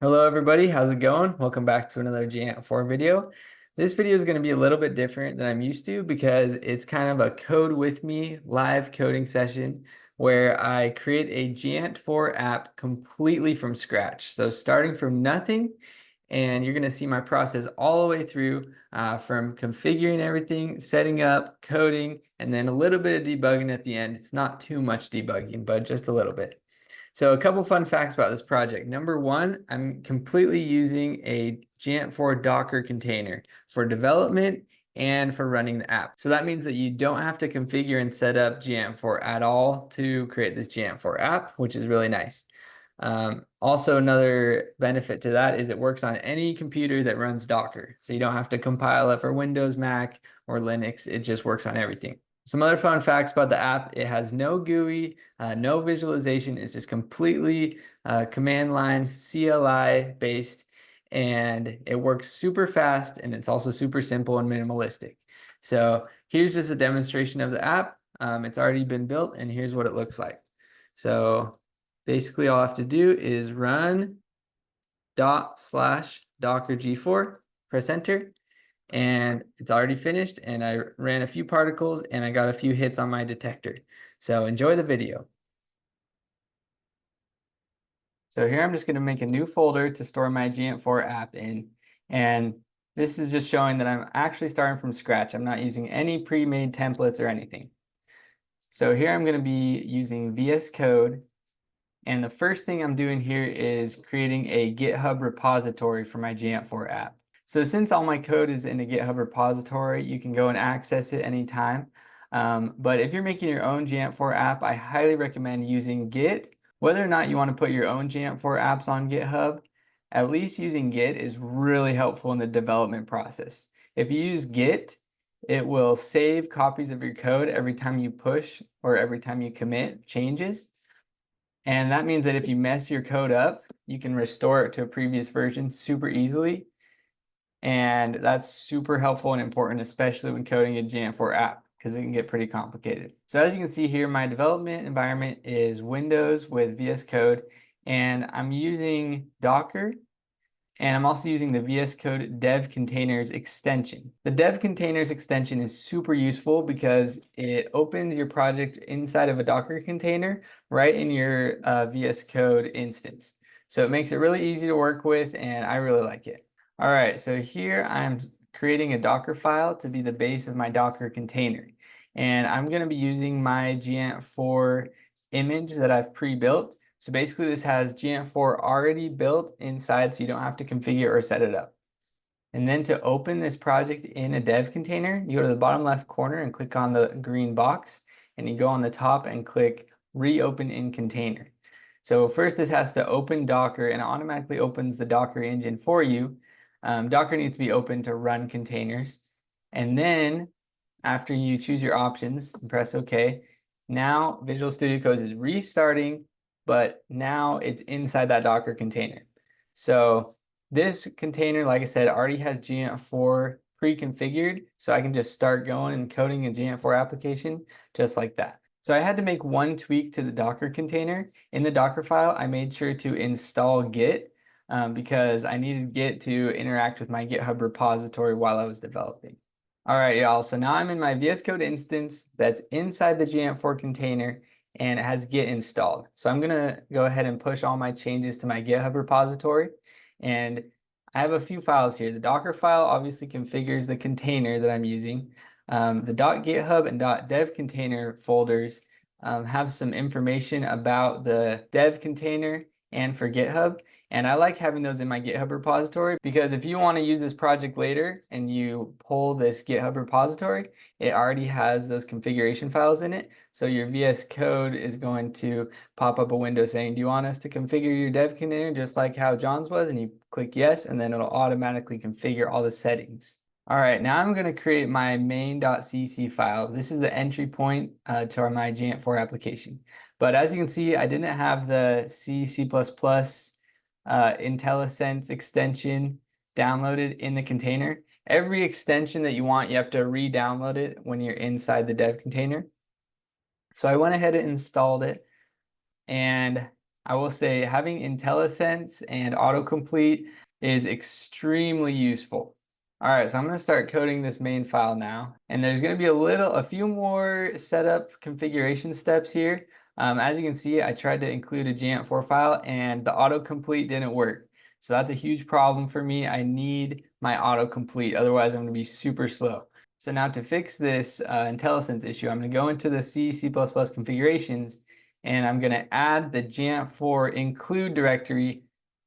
Hello everybody, how's it going? Welcome back to another Geant4 video. This video is going to be a little bit different than I'm used to because it's kind of a code with me live coding session where I create a Geant4 app completely from scratch. So starting from nothing, and you're going to see my process all the way through from configuring everything, setting up, coding, and then a little bit of debugging at the end. It's not too much debugging, but just a little bit. So a couple fun facts about this project. Number one, I'm completely using a Geant4 Docker container for development and for running the app. So that means that you don't have to configure and set up Geant4 at all to create this Geant4 app, which is really nice. Also, another benefit to that is it works on any computer that runs Docker. So you don't have to compile it for Windows, Mac, or Linux. It just works on everything. Some other fun facts about the app: it has no GUI, no visualization. It's just completely command lines, CLI based, and it works super fast, and it's also super simple and minimalistic. So here's just a demonstration of the app. It's already been built, and here's what it looks like. So basically all I have to do is run /docker G4, press enter, and it's already finished, and I ran a few particles and I got a few hits on my detector. So enjoy the video. So here I'm just going to make a new folder to store my Geant4 app in, and this is just showing that I'm actually starting from scratch. I'm not using any pre-made templates or anything. So here I'm going to be using vscode, and the first thing I'm doing here is creating a GitHub repository for my Geant4 app. So since all my code is in a GitHub repository, you can go and access it anytime. But if you're making your own Geant4 app, I highly recommend using Git. Whether or not you want to put your own Geant4 apps on GitHub, at least using Git is really helpful in the development process. If you use Git, it will save copies of your code every time you push or every time you commit changes. And that means that if you mess your code up, you can restore it to a previous version super easily. And that's super helpful and important, especially when coding a Geant4 app, because it can get pretty complicated. So as you can see here, my development environment is Windows with VS Code, and I'm using Docker, and I'm also using the VS Code Devcontainers extension. The Devcontainers extension is super useful because it opens your project inside of a Docker container right in your VS Code instance. So it makes it really easy to work with, and I really like it. All right, so here I'm creating a Docker file to be the base of my Docker container. And I'm going to be using my Geant4 image that I've pre-built. So basically this has Geant4 already built inside, so you don't have to configure or set it up. And then to open this project in a dev container, you go to the bottom left corner and click on the green box, and you go on the top and click reopen in container. So first this has to open Docker, and it automatically opens the Docker engine for you. Docker needs to be open to run containers. And then after you choose your options and press OK, now Visual Studio Code is restarting, but now it's inside that Docker container. So this container, like I said, already has Geant4 pre-configured, so I can just start going and coding a Geant4 application just like that. So I had to make one tweak to the Docker container. In the Docker file, I made sure to install Git because I needed Git to interact with my GitHub repository while I was developing. All right, y'all, so now I'm in my VS Code instance that's inside the Geant4 container, and it has Git installed. So I'm gonna go ahead and push all my changes to my GitHub repository. And I have a few files here. The Docker file obviously configures the container that I'm using. The .github and .devcontainer folders have some information about the dev container and for GitHub. And I like having those in my GitHub repository because if you want to use this project later and you pull this GitHub repository, it already has those configuration files in it. So your VS Code is going to pop up a window saying, do you want us to configure your dev container just like how John's was? And you click yes, and then it'll automatically configure all the settings. All right, now I'm going to create my main.cc file. This is the entry point to my Geant4 application. But as you can see, I didn't have the C++ IntelliSense extension downloaded in the container. Every extension that you want, you have to re-download it when you're inside the dev container. So I went ahead and installed it, and I will say having IntelliSense and autocomplete is extremely useful. All right, so I'm going to start coding this main file now, and there's going to be a few more setup configuration steps here. As you can see, I tried to include a Geant4 file and the autocomplete didn't work. So that's a huge problem for me. I need my autocomplete, otherwise I'm going to be super slow. So now to fix this IntelliSense issue, I'm going to go into the C++ configurations, and I'm going to add the Geant4 include directory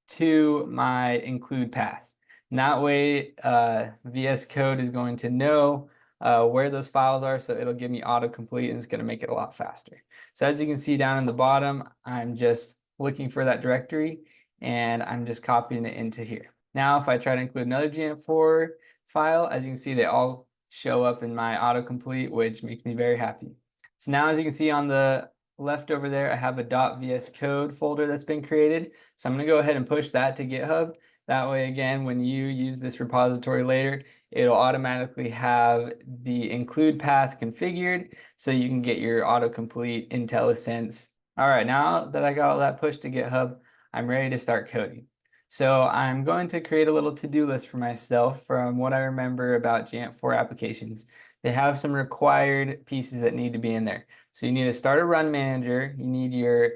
to my include path. And that way, vscode is going to know where those files are, so it'll give me autocomplete, and it's going to make it a lot faster. So as you can see down in the bottom, I'm just looking for that directory, and I'm just copying it into here. Now, if I try to include another Geant4 file, as you can see, they all show up in my autocomplete, which makes me very happy. So now, as you can see on the left over there, I have a .vscode folder that's been created. So I'm going to go ahead and push that to GitHub. That way, again, when you use this repository later, it'll automatically have the include path configured so you can get your autocomplete IntelliSense. All right, now that I got all that pushed to GitHub, I'm ready to start coding. So I'm going to create a little to-do list for myself from what I remember about Geant4 applications. They have some required pieces that need to be in there. So you need to start a run manager. You need your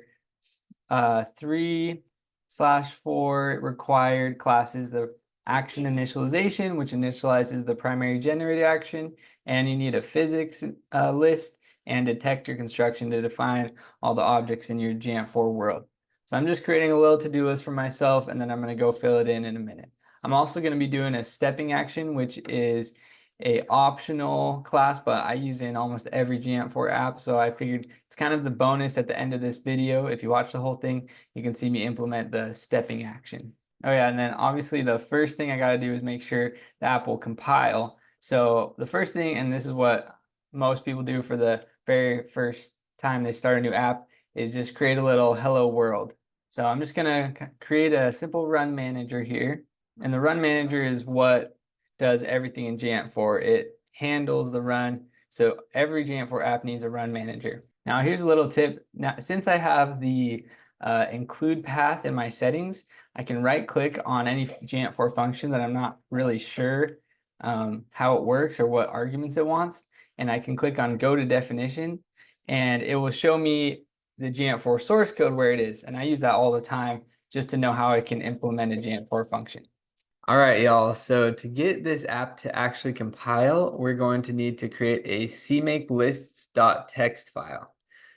3/4 required classes, the action initialization, which initializes the primary generated action, and you need a physics list and detector construction to define all the objects in your Geant4 world. So I'm just creating a little to-do list for myself, and then I'm going to go fill it in a minute. I'm also going to be doing a stepping action, which is a optional class, but I use it in almost every Geant4 app, so I figured it's kind of the bonus at the end of this video. If you watch the whole thing, you can see me implement the stepping action. Oh yeah, and then obviously the first thing I got to do is make sure the app will compile. So the first thing, and this is what most people do for the very first time they start a new app, is just create a little hello world. So I'm just going to create a simple run manager here, and the run manager is what does everything in Geant4. It handles the run. So every Geant4 app needs a run manager. Now here's a little tip. Now, since I have the include path in my settings, I can right click on any Geant4 function that I'm not really sure how it works or what arguments it wants. And I can click on go to definition, and it will show me the Geant4 source code where it is. And I use that all the time just to know how I can implement a Geant4 function. All right, y'all. So to get this app to actually compile, we're going to need to create a CMakeLists.txt file.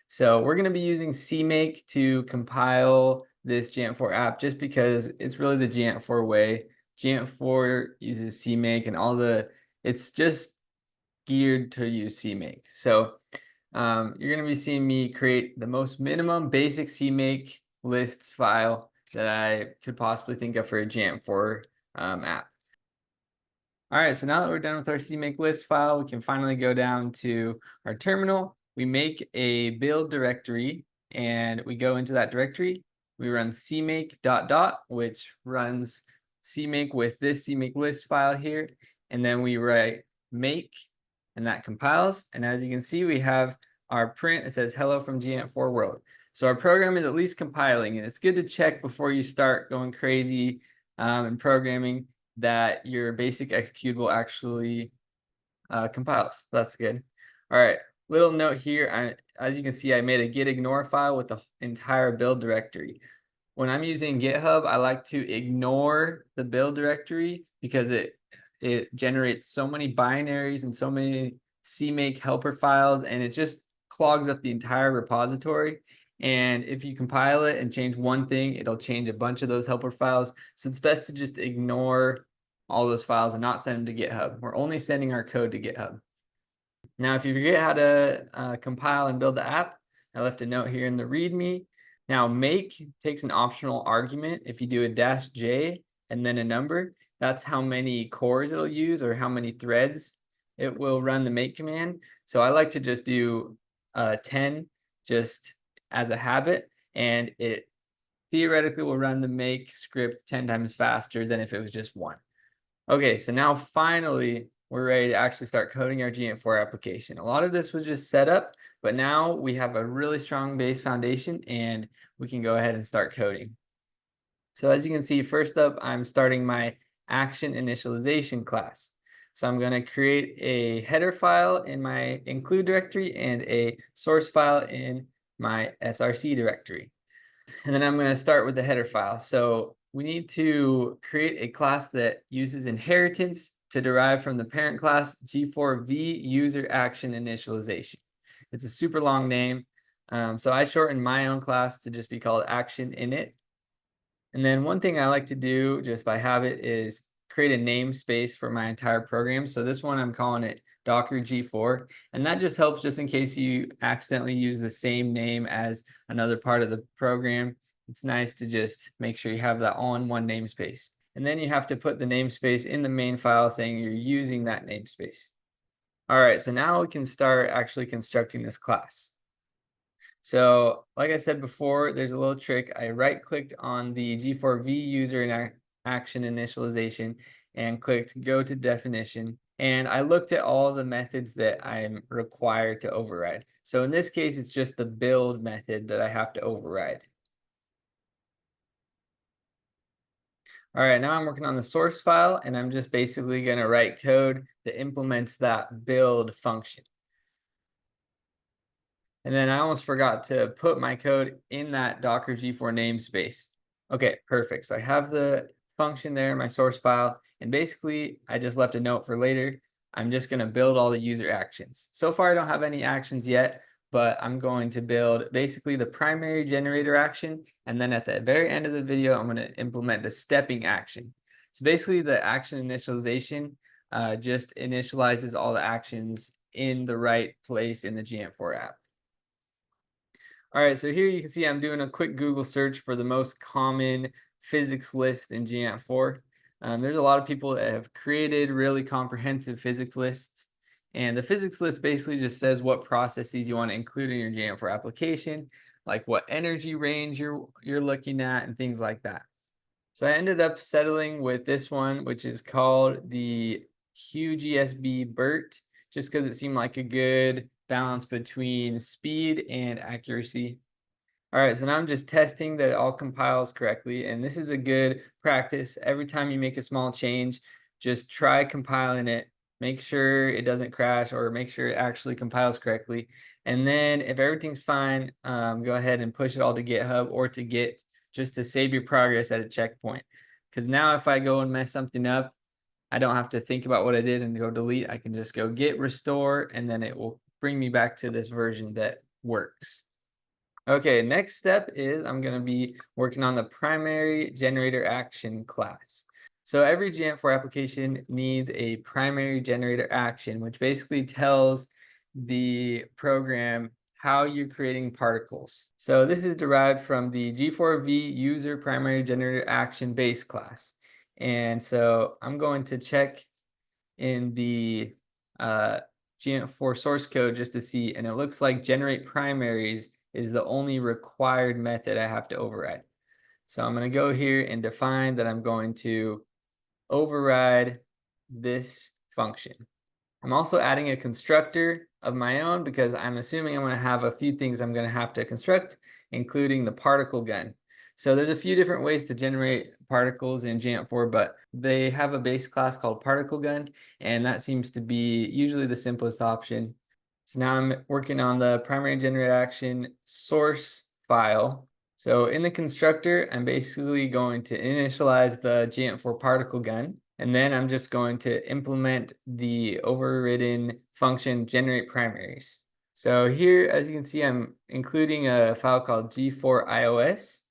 So we're going to be using CMake to compile this Geant4 app just because it's really the Geant4 way. Geant4 uses CMake and it's just geared to use CMake. So you're going to be seeing me create the most minimum basic CMake lists file that I could possibly think of for a Geant4 app. All right, so now that we're done with our CMakeList file, we can finally go down to our terminal. We make a build directory, and we go into that directory. We run cmake ... which runs CMake with this CMakeList file here, and then we write make, and that compiles. And as you can see, we have our print. It says hello from Geant4 world. So our program is at least compiling, and it's good to check before you start going crazy and programming that your basic executable actually compiles. That's good. All right, little note here. As you can see, I made a Gitignore file with the entire build directory. When I'm using GitHub, I like to ignore the build directory because it generates so many binaries and so many CMake helper files, and it just clogs up the entire repository. And if you compile it and change one thing, it'll change a bunch of those helper files. So it's best to just ignore all those files and not send them to GitHub. We're only sending our code to GitHub. Now, if you forget how to compile and build the app, I left a note here in the README. Now, make takes an optional argument. If you do a -j and then a number, that's how many cores it'll use or how many threads it will run the make command. So I like to just do 10 just as a habit, and it theoretically will run the make script 10 times faster than if it was just 1. Okay, so now finally we're ready to actually start coding our Geant4 application. A lot of this was just set up, but now we have a really strong base foundation, and we can go ahead and start coding. So as you can see, first up, I'm starting my action initialization class. So I'm going to create a header file in my include directory and a source file in my src directory. And then I'm going to start with the header file. So we need to create a class that uses inheritance to derive from the parent class G4 v user action initialization. It's a super long name. So I shortened my own class to just be called action init. And then one thing I like to do just by habit is create a namespace for my entire program. So this one I'm calling it Docker G4, and that just helps just in case you accidentally use the same name as another part of the program. It's nice to just make sure you have that all in one namespace. And then you have to put the namespace in the main file saying you're using that namespace. All right, so now we can start actually constructing this class. So like I said before, there's a little trick. I right-clicked on the G4 v user and action initialization and clicked go to definition. And I looked at all the methods that I'm required to override. So in this case, it's just the build method that I have to override. All right, now I'm working on the source file, and I'm just basically going to write code that implements that build function. And then I almost forgot to put my code in that Docker G4 namespace. Okay, perfect. So I have the function there in my source file, and basically I just left a note for later. I'm just going to build all the user actions. So far I don't have any actions yet, but I'm going to build basically the primary generator action, and then at the very end of the video I'm going to implement the stepping action. So basically the action initialization just initializes all the actions in the right place in the Geant4 app. All right, so here you can see I'm doing a quick Google search for the most common physics list in Geant4. There's a lot of people that have created really comprehensive physics lists. And the physics list basically just says what processes you want to include in your Geant4 application, like what energy range you're looking at and things like that. So I ended up settling with this one, which is called the QGSB BERT, just because it seemed like a good balance between speed and accuracy. All right, so now I'm just testing that it all compiles correctly, and this is a good practice. Every time you make a small change, just try compiling it, make sure it doesn't crash, or make sure it actually compiles correctly. And then if everything's fine, go ahead and push it all to GitHub or to Git, just to save your progress at a checkpoint. Because now if I go and mess something up, I don't have to think about what I did and go delete. I can just go git restore, and then it will bring me back to this version that works. Okay, next step is I'm going to be working on the primary generator action class. So every Geant4 application needs a primary generator action, which basically tells the program how you're creating particles. So this is derived from the G4v user primary generator action base class. And so I'm going to check in the Geant4 source code just to see, and it looks like generate primaries is the only required method I have to override. So I'm going to go here and define that I'm going to override this function. I'm also adding a constructor of my own because I'm assuming I'm going to have a few things I'm going to have to construct, including the particle gun. So there's a few different ways to generate particles in Geant4, but they have a base class called particle gun, and that seems to be usually the simplest option. So now I'm working on the primary generator action source file. So in the constructor, I'm basically going to initialize the Geant4 particle gun, and then I'm just going to implement the overridden function generate primaries. So here, as you can see, I'm including a file called G4ios,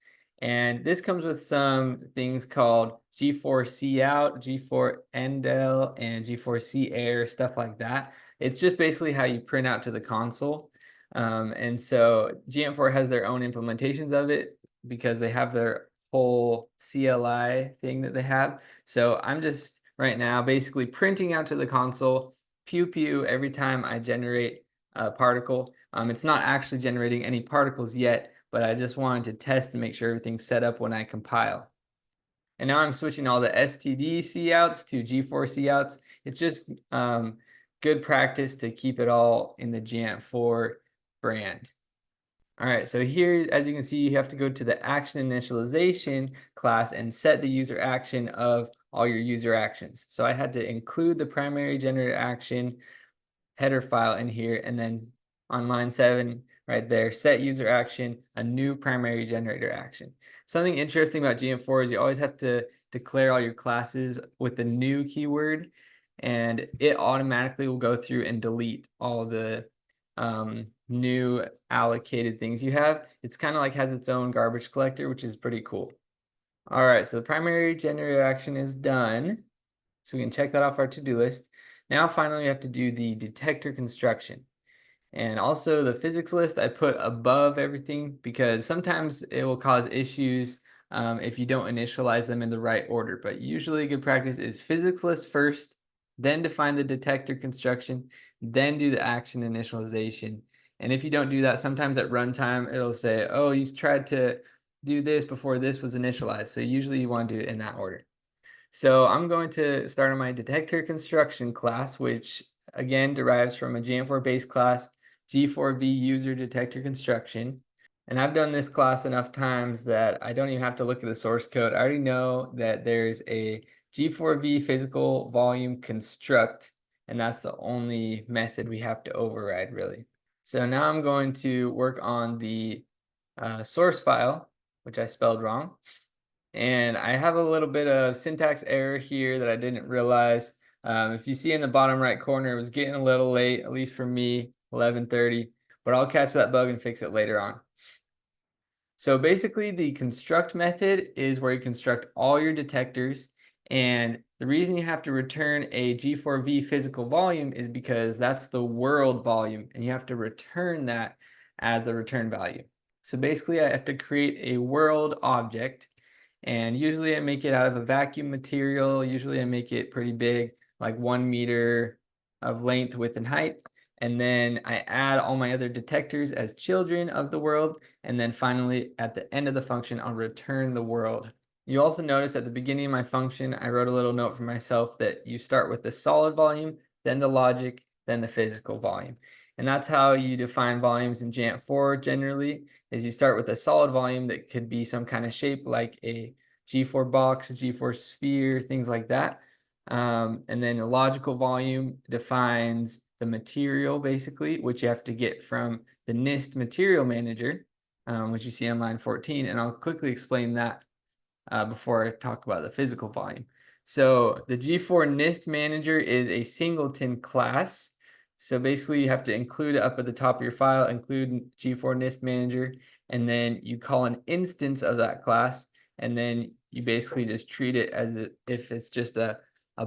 and this comes with some things called G4cout, G4endl, and G4cerr, stuff like that. It's just basically how you print out to the console. And so Geant4 has their own implementations of it because they have their whole CLI thing that they have. So I'm just right now basically printing out to the console, pew pew, every time I generate a particle. It's not actually generating any particles yet, but I just wanted to test to make sure everything's set up when I compile. And now I'm switching all the STD couts to G4 couts. It's just good practice to keep it all in the Geant4 brand. All right, so here, as you can see, you have to go to the action initialization class and set the user action of all your user actions. So I had to include the primary generator action header file in here, and then on line 7 right there, set user action, a new primary generator action. Something interesting about Geant4 is you always have to declare all your classes with the new keyword, and it automatically will go through and delete all the new allocated things you have. It's kind of like has its own garbage collector, which is pretty cool. All right, so the primary generator action is done. So we can check that off our to-do list. Now finally we have to do the detector construction. And also the physics list I put above everything because sometimes it will cause issues if you don't initialize them in the right order. But usually good practice is physics list first, then define the detector construction, then do the action initialization. And if you don't do that, sometimes at runtime it'll say, oh, you tried to do this before this was initialized. So usually you want to do it in that order. So I'm going to start on my detector construction class, which again derives from a Geant4 base class, G4V user detector construction. And I've done this class enough times that I don't even have to look at the source code. I already know that there's a G4V physical volume construct, and that's the only method we have to override, really. So now I'm going to work on the source file, which I spelled wrong. And I have a little bit of syntax error here that I didn't realize. If you see in the bottom right corner, it was getting a little late, at least for me, 11:30, but I'll catch that bug and fix it later on. So basically the construct method is where you construct all your detectors, and the reason you have to return a G4V physical volume is because that's the world volume, and you have to return that as the return value. So basically I have to create a world object, and usually I make it out of a vacuum material. Usually I make it pretty big, like 1 meter of length, width, and height. And then I add all my other detectors as children of the world. And then finally, at the end of the function, I'll return the world. You also notice at the beginning of my function, I wrote a little note for myself that you start with the solid volume, then the logic, then the physical volume. And that's how you define volumes in Geant4 generally, is you start with a solid volume that could be some kind of shape like a G4 box, a G4 sphere, things like that. And then a logical volume defines the material basically, which you have to get from the NIST material manager, which you see on line 14. And I'll quickly explain that before I talk about the physical volume. So the G4 NIST manager is a singleton class. So basically you have to include it up at the top of your file, include G4 NIST manager, and then you call an instance of that class, and then you basically just treat it as if it's just a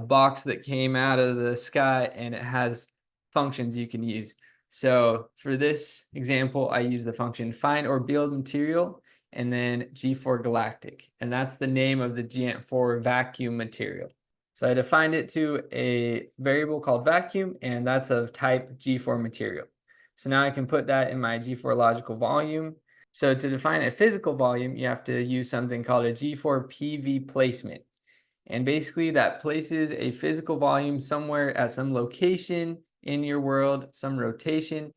box that came out of the sky and it has functions you can use. So for this example, I use the function find or build material and then G4 galactic, and that's the name of the Geant4 vacuum material. So I defined it to a variable called vacuum, and that's of type G4 material. So now I can put that in my G4 logical volume. So to define a physical volume, you have to use something called a G4 PVPlacement. And basically that places a physical volume somewhere at some location in your world, some rotation.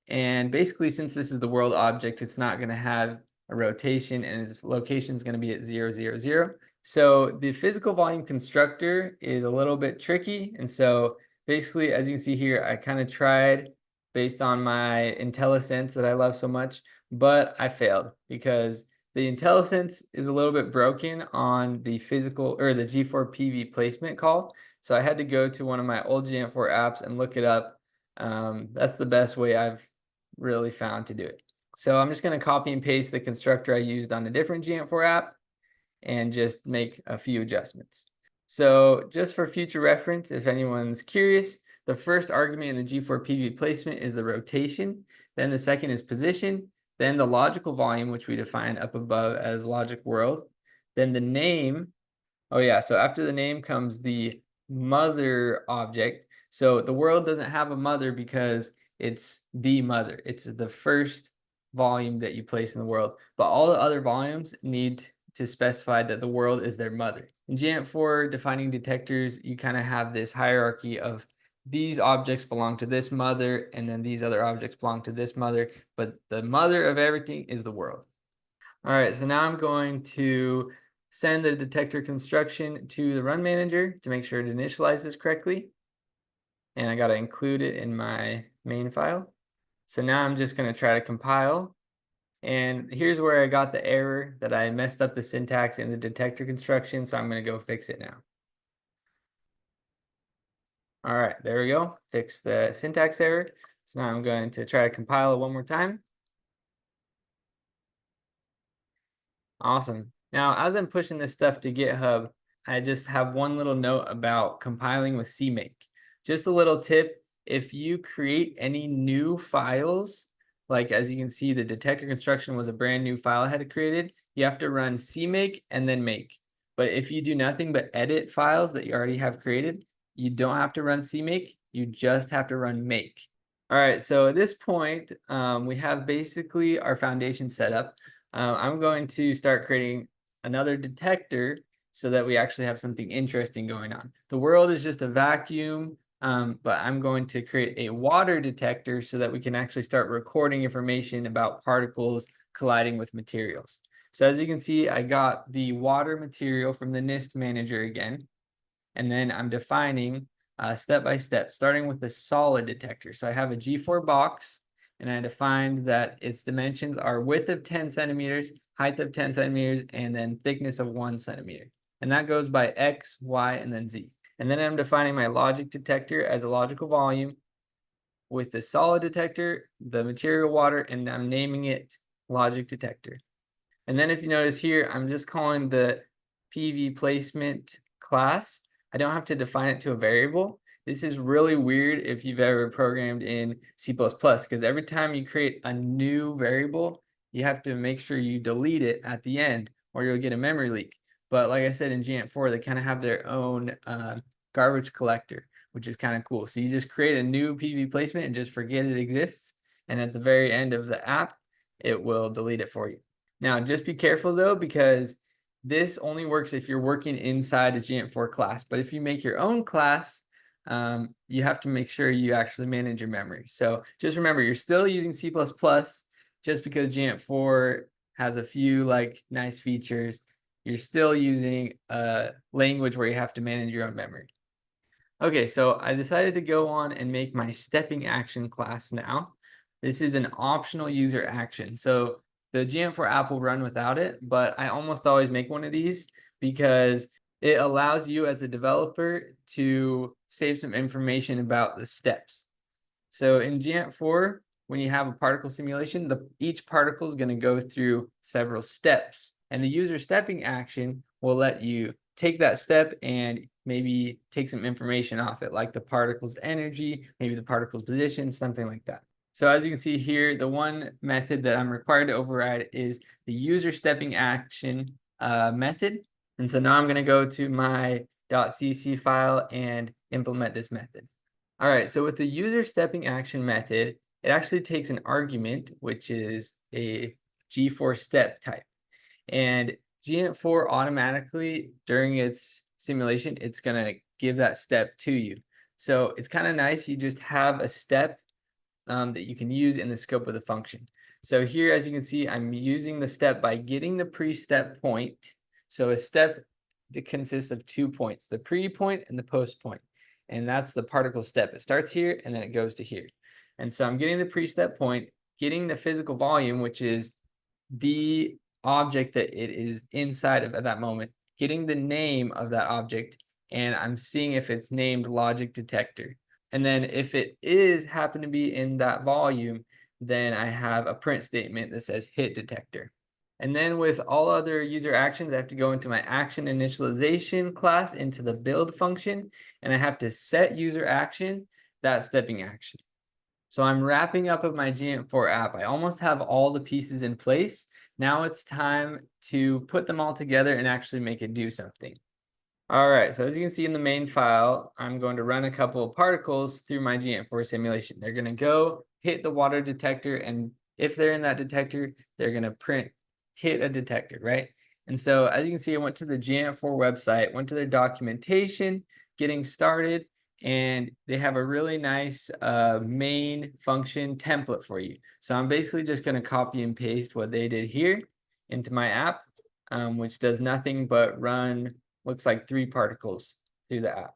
And basically, since this is the world object, it's not going to have a rotation, and its location is going to be at 0, 0, 0. So the physical volume constructor is a little bit tricky. And so basically, as you can see here, I kind of tried based on my IntelliSense that I love so much, but I failed because the IntelliSense is a little bit broken on the physical or the G4 PVPlacement call. So I had to go to one of my old Geant4 apps and look it up. That's the best way I've really found to do it. So I'm just going to copy and paste the constructor I used on a different Geant4 app and just make a few adjustments. So just for future reference, if anyone's curious, the first argument in the G4 PVPlacement is the rotation, then the second is position, then the logical volume, which we define up above as logic world, then the name. Oh yeah, so after the name comes the mother object. So the world doesn't have a mother because it's the mother. It's the first volume that you place in the world, but all the other volumes need to specify that the world is their mother. In Geant4 defining detectors, you kind of have this hierarchy of these objects belong to this mother, and then these other objects belong to this mother, but the mother of everything is the world. All right, so now I'm going to send the detector construction to the run manager to make sure it initializes correctly. And I got to include it in my main file. So now I'm just going to try to compile. And here's where I got the error that I messed up the syntax in the detector construction. So I'm going to go fix it now. All right, there we go. Fix the syntax error. So now I'm going to try to compile it one more time. Awesome. Now, as I'm pushing this stuff to GitHub, I just have one little note about compiling with CMake. Just a little tip, if you create any new files, like as you can see, the detector construction was a brand new file I had created, you have to run CMake and then make. But if you do nothing but edit files that you already have created, you don't have to run CMake, you just have to run make. All right, so at this point, we have basically our foundation set up. I'm going to start creating another detector so that we actually have something interesting going on. The world is just a vacuum, but I'm going to create a water detector so that we can actually start recording information about particles colliding with materials. So as you can see, I got the water material from the NIST manager again, and then I'm defining step by step, starting with the solid detector. So I have a G4 box, and I defined that its dimensions are width of 10 centimeters, height of 10 centimeters, and then thickness of 1 centimeter. And that goes by X, Y, and then Z. And then I'm defining my logic detector as a logical volume with the solid detector, the material water, and I'm naming it logic detector. And then if you notice here, I'm just calling the PVPlacement class. I don't have to define it to a variable. This is really weird if you've ever programmed in C++, because every time you create a new variable, you have to make sure you delete it at the end or you'll get a memory leak. But like I said, in Geant4, they kind of have their own garbage collector, which is kind of cool. So you just create a new PVPlacement and just forget it exists. And at the very end of the app, it will delete it for you. Now, just be careful though, because this only works if you're working inside a Geant4 class. But if you make your own class, you have to make sure you actually manage your memory. So just remember, you're still using C++. Just because Geant4 has a few like nice features, you're still using a language where you have to manage your own memory. Okay, so I decided to go on and make my stepping action class now. This is an optional user action. So the Geant4 app will run without it, but I almost always make one of these because it allows you as a developer to save some information about the steps. So in Geant4, when you have a particle simulation, each particle is going to go through several steps. And the user stepping action will let you take that step and maybe take some information off it, like the particle's energy, maybe the particle's position, something like that. So as you can see here, the one method that I'm required to override is the user stepping action method. And so now I'm going to go to my .cc file and implement this method. All right, so with the user stepping action method, it actually takes an argument, which is a G4 step type. And Geant4 automatically, during its simulation, it's going to give that step to you. So it's kind of nice. You just have a step that you can use in the scope of the function. So here, as you can see, I'm using the step by getting the pre-step point. So a step that consists of 2 points, the pre-point and the post-point. And that's the particle step. It starts here and then it goes to here. And so I'm getting the pre-step point, getting the physical volume, which is the object that it is inside of at that moment, getting the name of that object, and I'm seeing if it's named logic detector. And then if it is happen to be in that volume, then I have a print statement that says hit detector. And then with all other user actions, I have to go into my action initialization class into the build function, and I have to set user action, that stepping action. So I'm wrapping up of my Geant4 app. I almost have all the pieces in place. Now it's time to put them all together and actually make it do something. All right, so as you can see in the main file, I'm going to run a couple of particles through my Geant4 simulation. They're going to go hit the water detector, and if they're in that detector, they're going to print hit a detector, right? And so as you can see, I went to the Geant4 website, went to their documentation, getting started, and they have a really nice main function template for you. So I'm basically just going to copy and paste what they did here into my app, which does nothing but run, looks like 3 particles through the app.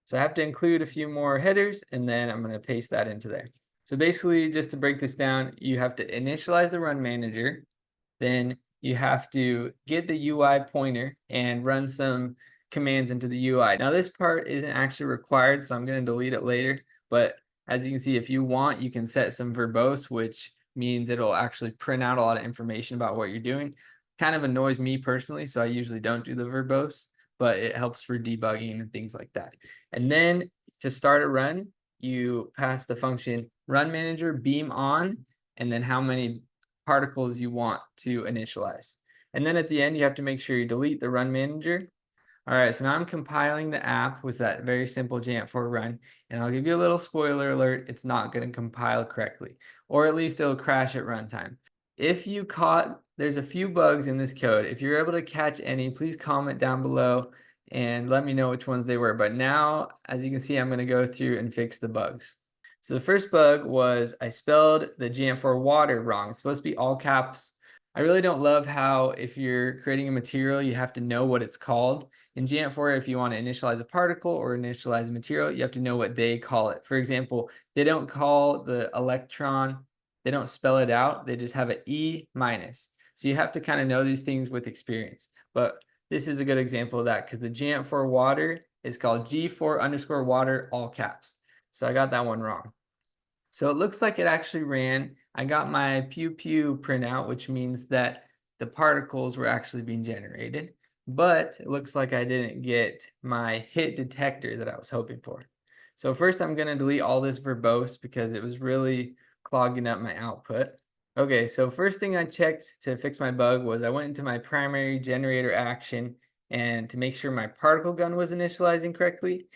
So I have to include a few more headers, and then I'm going to paste that into there. So basically, just to break this down, you have to initialize the run manager, then you have to get the UI pointer and run some commands into the UI. Now this part isn't actually required, so I'm going to delete it later, but as you can see, if you want, you can set some verbose, which means it'll actually print out a lot of information about what you're doing. Kind of annoys me personally, so I usually don't do the verbose, but it helps for debugging and things like that. And then to start a run, you pass the function run manager beam on, and then how many particles you want to initialize. And then at the end, you have to make sure you delete the run manager. All right, so now I'm compiling the app with that very simple Geant4 run, and I'll give you a little spoiler alert, it's not going to compile correctly, or at least it'll crash at runtime. If you caught, there's a few bugs in this code. If you're able to catch any, please comment down below and let me know which ones they were. But now, as you can see, I'm going to go through and fix the bugs. So the first bug was I spelled the Geant4 water wrong. It's supposed to be all caps. I really don't love how if you're creating a material, you have to know what it's called. In Geant4, if you want to initialize a particle or initialize a material, you have to know what they call it. For example, they don't call the electron, they don't spell it out, they just have an E minus. So you have to kind of know these things with experience. But this is a good example of that because the Geant4 water is called G4_water, all caps. So I got that one wrong. So it looks like it actually ran. I got my pew pew printout, which means that the particles were actually being generated, but it looks like I didn't get my hit detector that I was hoping for. So first I'm going to delete all this verbose because it was really clogging up my output. Okay, so first thing I checked to fix my bug was I went into my primary generator action and to make sure my particle gun was initializing correctly.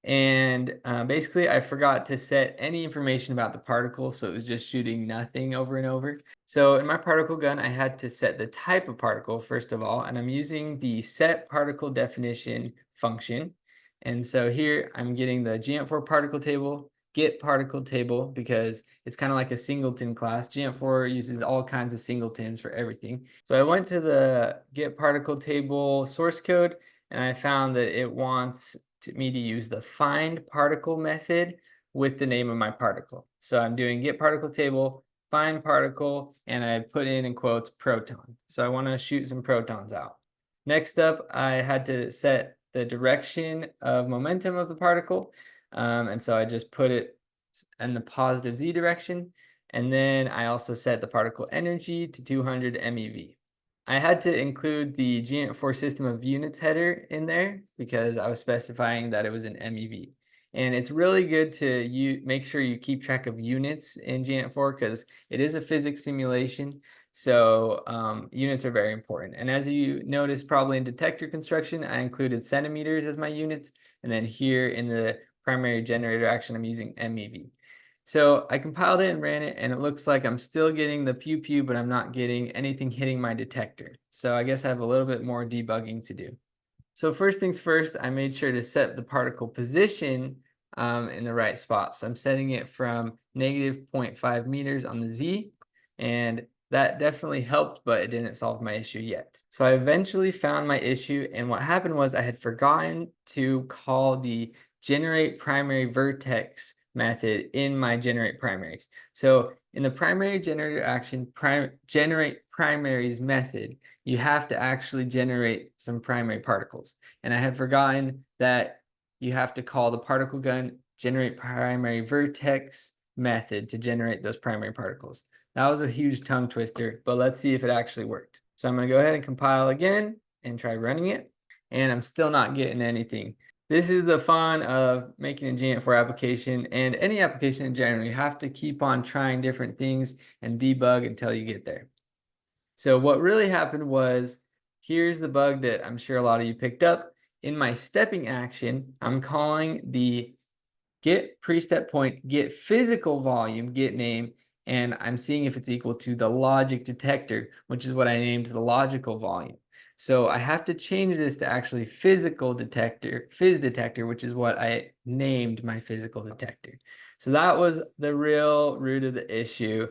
And basically I forgot to set any information about the particle, so it was just shooting nothing over and over. So in my particle gun, I had to set the type of particle first of all, and I'm using the set particle definition function. And so here I'm getting the Geant4 particle table, get particle table, because it's kind of like a singleton class. Geant4 uses all kinds of singletons for everything. So I went to the get particle table source code, and I found that it wants me to use the find particle method with the name of my particle. So I'm doing get particle table, find particle, and I put in quotes proton. So I want to shoot some protons out. Next up, I had to set the direction of momentum of the particle. And so I just put it in the positive z direction. And then I also set the particle energy to 200 MeV. I had to include the Geant4 system of units header in there because I was specifying that it was an MeV. And it's really good to make sure you keep track of units in Geant4 because it is a physics simulation. So units are very important. And as you noticed probably in detector construction, I included centimeters as my units. And then here in the primary generator action, I'm using MeV. So I compiled it and ran it, and it looks like I'm still getting the pew pew, but I'm not getting anything hitting my detector. So I guess I have a little bit more debugging to do. So first things first, I made sure to set the particle position in the right spot. So I'm setting it from -0.5 meters on the Z, and that definitely helped, but it didn't solve my issue yet. So I eventually found my issue, and what happened was I had forgotten to call the generate primary vertex method in my generate primaries. So in the primary generator action generate primaries method, you have to actually generate some primary particles. And I had forgotten that you have to call the particle gun generate primary vertex method to generate those primary particles. That was a huge tongue twister, but let's see if it actually worked. So I'm going to go ahead and compile again and try running it, and I'm still not getting anything. This is the fun of making a Geant4 application and any application in general. You have to keep on trying different things and debug until you get there. So what really happened was, here's the bug that I'm sure a lot of you picked up. In my stepping action, I'm calling the get pre-step point, get physical volume, get name, and I'm seeing if it's equal to the logic detector, which is what I named the logical volume. So I have to change this to actually physical detector, phys detector, which is what I named my physical detector. So that was the real root of the issue.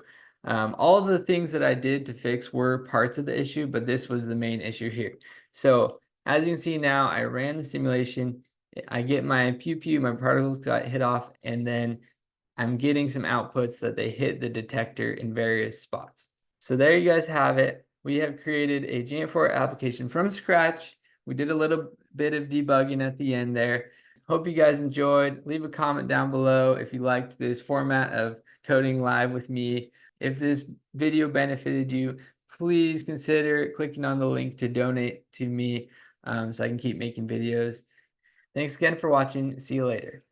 All the things that I did to fix were parts of the issue, but this was the main issue here. So as you can see now, I ran the simulation. I get my pew pew, my particles got hit off, and then I'm getting some outputs that they hit the detector in various spots. So there you guys have it. We have created a Geant4 application from scratch. We did a little bit of debugging at the end there. Hope you guys enjoyed. Leave a comment down below if you liked this format of coding live with me. If this video benefited you, please consider clicking on the link to donate to me so I can keep making videos. Thanks again for watching. See you later.